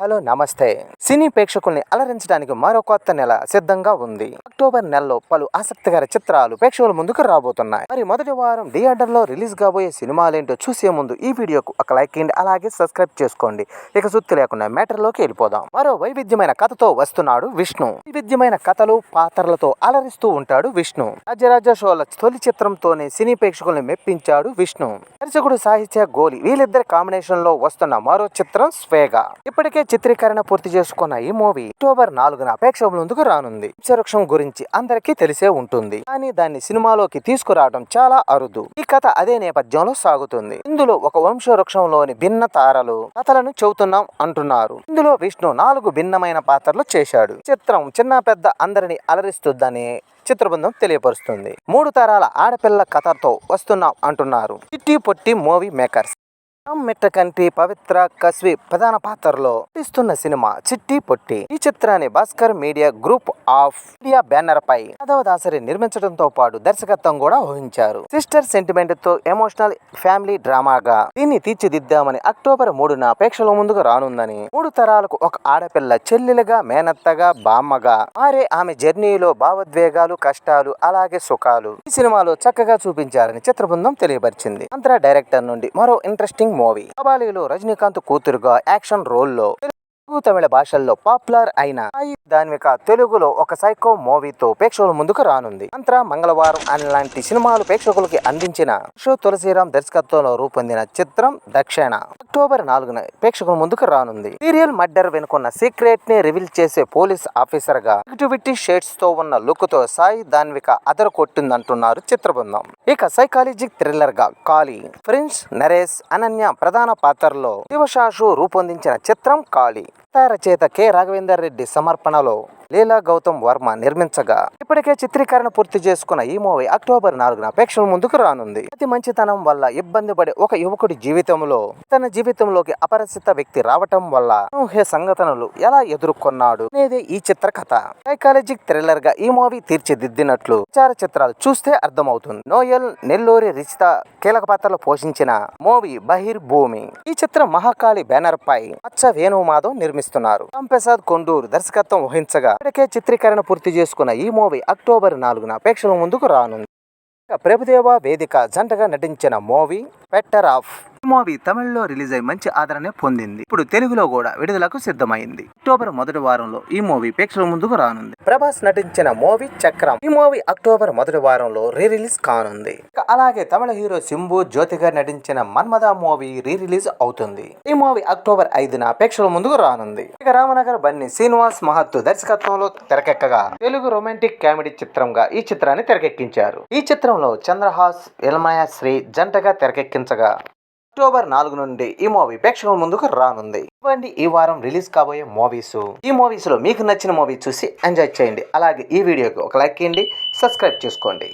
Hello నమస్తే. సినీ ప్రేక్షకుల్ని అలరించడానికి మరో కొత్త నెల సిద్ధంగా ఉంది. అక్టోబర్ నెలలో పలు ఆసక్తికర చిత్రాలు ప్రేక్షకుల ముందుకు రాబోతున్నాయి. మరి మొదటి వారం థియేటర్లో రిలీజ్ కాబోయే సినిమాలేంటో చూసే ముందు ఈ వీడియోకు ఒక లైక్ ఇవ్వండి, అలాగే సబ్స్క్రైబ్ చేసుకోండి. ఇక సుత్తి లేకుండా మ్యాటర్లోకి వెళ్ళిపోదాం. మరో వైవిధ్యమైన కథతో వస్తున్నాడు విష్ణు. వైవిధ్యమైన కథలు, పాత్రలతో అలరిస్తూ ఉంటాడు విష్ణు. రాజరాజ షోల తొలి చిత్రంతోనే సినీ ప్రేక్షకుల్ని మెప్పించాడు విష్ణు. దర్శకుడు సాహిత్య గోలి వీళ్ళిద్దరి కాంబినేషన్ లో వస్తున్న మరో చిత్రం స్వేగా. ఇప్పటికే చిత్రీకరణ పూర్తి చేసుకున్న ఈ మూవీ అక్టోబర్ 4న ప్రేక్షకుల ముందుకు రానుంది. వంశవృక్షం గురించి అందరికీ తెలిసే ఉంటుంది, కానీ దాన్ని సినిమాలోకి తీసుకురావడం చాలా అరుదు. ఈ కథ అదే నేపథ్యంలో సాగుతుంది. ఇందులో ఒక వంశవృక్షంలోని భిన్న తారలు కథలను చెబుతున్నాం అంటున్నారు. ఇందులో విష్ణు 4 భిన్నమైన పాత్రలు చేశాడు. చిత్రం చిన్న పెద్ద అందరిని అలరిస్తుందని చిత్రబృందం తెలియపరుస్తుంది. 3 తరాల ఆడపిల్ల కథతో వస్తున్నాం అంటున్నారు చిట్టి పొట్టి మూవీ మేకర్స్. మిట్టకంటి పవిత్ర కస్వి ప్రధాన పాత్రలో నటిస్తున్న సినిమా చిట్టి పొట్టి. ఈ చిత్రాన్ని Bhaskar media group of India banner పై మాధవదాసరి నిర్మించడంతో పాటు దర్శకత్వం కూడా వహించారు. సిస్టర్ సెంటిమెంట్ తో ఎమోషనల్ ఫ్యామిలీ డ్రామాగా దీన్ని తీర్చిదిద్దామని అక్టోబర్ 3న ప్రేక్షకుల ముందుకు రానుందని, 3 తరాలకు ఒక ఆడపిల్ల చెల్లెలుగా, మేనత్తగా, బామ్మగా మారే ఆమె జర్నీలో భావోద్వేగాలు, కష్టాలు, అలాగే సుఖాలు ఈ సినిమాలో చక్కగా చూపించారని చిత్రబృందం తెలియపరిచింది. అంతరా డైరెక్టర్ నుండి మరో ఇంట్రెస్టింగ్ మూవీ. కబాలీలో రజనీకాంత్ కూతురుగా యాక్షన్ రోల్లో తమిళ భాషల్లో పాపులర్ అయిన దాన్విక తెలుగులో ఒక సైకో మూవీతో ప్రేక్షకుల ముందుకు రానుంది. అంతరా మంగళవారం అలాంటి సినిమాలు ప్రేక్షకులకి అందించిన తులసిరామ్ దర్శకత్వంలో రూపొందిన చిత్రం దక్షిణ అక్టోబర్ 4న ప్రేక్షకుల ముందుకు రానుంది. సీరియల్ మర్డర్ వెనుకున్న సీక్రెట్ ని రివీల్ చేసే పోలీస్ ఆఫీసర్ గా నెగటివిటీ షేడ్స్ తో ఉన్న లుక్ తో సాయి దాన్విక అదరు కొట్టిందంటున్నారు చిత్రబృందం. ఇక సైకాలజిక్ థ్రిల్లర్ గా కాళీ, ప్రిన్స్ నరేష్, అనన్య ప్రధాన పాత్రలో శివశాషు రూపొందించిన చిత్రం కాళీ రచయిత కె రాఘవేందర్ రెడ్డి సమర్పణలో లీలా గౌతమ్ వర్మ నిర్మించగా ఇప్పటికే చిత్రీకరణ పూర్తి చేసుకున్న ఈ మూవీ అక్టోబర్ 4న ప్రేక్షకుల ముందుకు రానుంది. అతి మంచితనం వల్ల ఇబ్బంది పడే ఒక యువకుడి జీవితంలో తన జీవితంలోకి అపరిచిత వ్యక్తి రావటం వల్ల అనూహ్య సంఘటనలు ఎలా ఎదుర్కొన్నాడు అనేది ఈ చిత్ర కథ. సైకాలజిక్ థ్రిల్లర్ గా ఈ మూవీ తీర్చిదిద్దినట్లు చిత్రాలు చూస్తే అర్థమవుతుంది. నోయల్, నెల్లూరి రిచిత కీలక పాత్రలు పోషించిన మూవీ బహిర్ భూమి. ఈ చిత్రం మహాకాళి బ్యానర్ పై మచ్చ వేణుమాధవ్ నిర్మిస్తున్నారు. రాంప్రసాద్ కొండూరు దర్శకత్వం వహించగా ఇప్పటికే చిత్రీకరణ పూర్తి చేసుకున్న ఈ మూవీ అక్టోబర్ 4న ప్రేక్షకుల ముందుకు రానుంది. ప్రభుదేవ వేదిక జంటగా నటించిన మూవీ బెటర్ ఆఫ్. ఈ మూవీ తమిళలో రిలీజ్ అయి మంచి ఆదరణ పొందింది. ఇప్పుడు తెలుగులో కూడా విడుదలకు సిద్ధమైంది. అక్టోబర్ మొదటి వారంలో ఈ మూవీ ప్రేక్షకుల ముందుకు రానుంది. ప్రభాస్ నటించిన మూవీ చక్రం. ఈ మూవీ అక్టోబర్ మొదటి వారంలో రిలీజ్ కానుంది. అలాగే తమిళ హీరో సింబు జ్యోతిగా నటించిన మన్మథ మూవీ రిలీజ్ అవుతుంది. ఈ మూవీ అక్టోబర్ 5న ప్రేక్షకుల ముందుకు రానుంది. ఇక రామనగర్ బన్నీ శ్రీనివాస్ మహత్తు దర్శకత్వంలో తెరకెక్కగా తెలుగు రొమాంటిక్ కామెడీ చిత్రంగా ఈ చిత్రాన్ని తెరకెక్కించారు. ఈ చిత్రంలో చంద్రహాస్, ఎల్మయ శ్రీ జంటగా తెరకెక్కించగా అక్టోబర్ 4 నుండి ఈ మూవీ ప్రేక్షకుల ముందుకు రానుంది. ఇవ్వండి ఈ వారం రిలీజ్ కాబోయే మూవీస్. ఈ మూవీస్ లో మీకు నచ్చిన మూవీ చూసి ఎంజాయ్ చేయండి. అలాగే ఈ వీడియోకి ఒక లైక్ ఇవ్వండి, సబ్స్క్రైబ్ చేసుకోండి.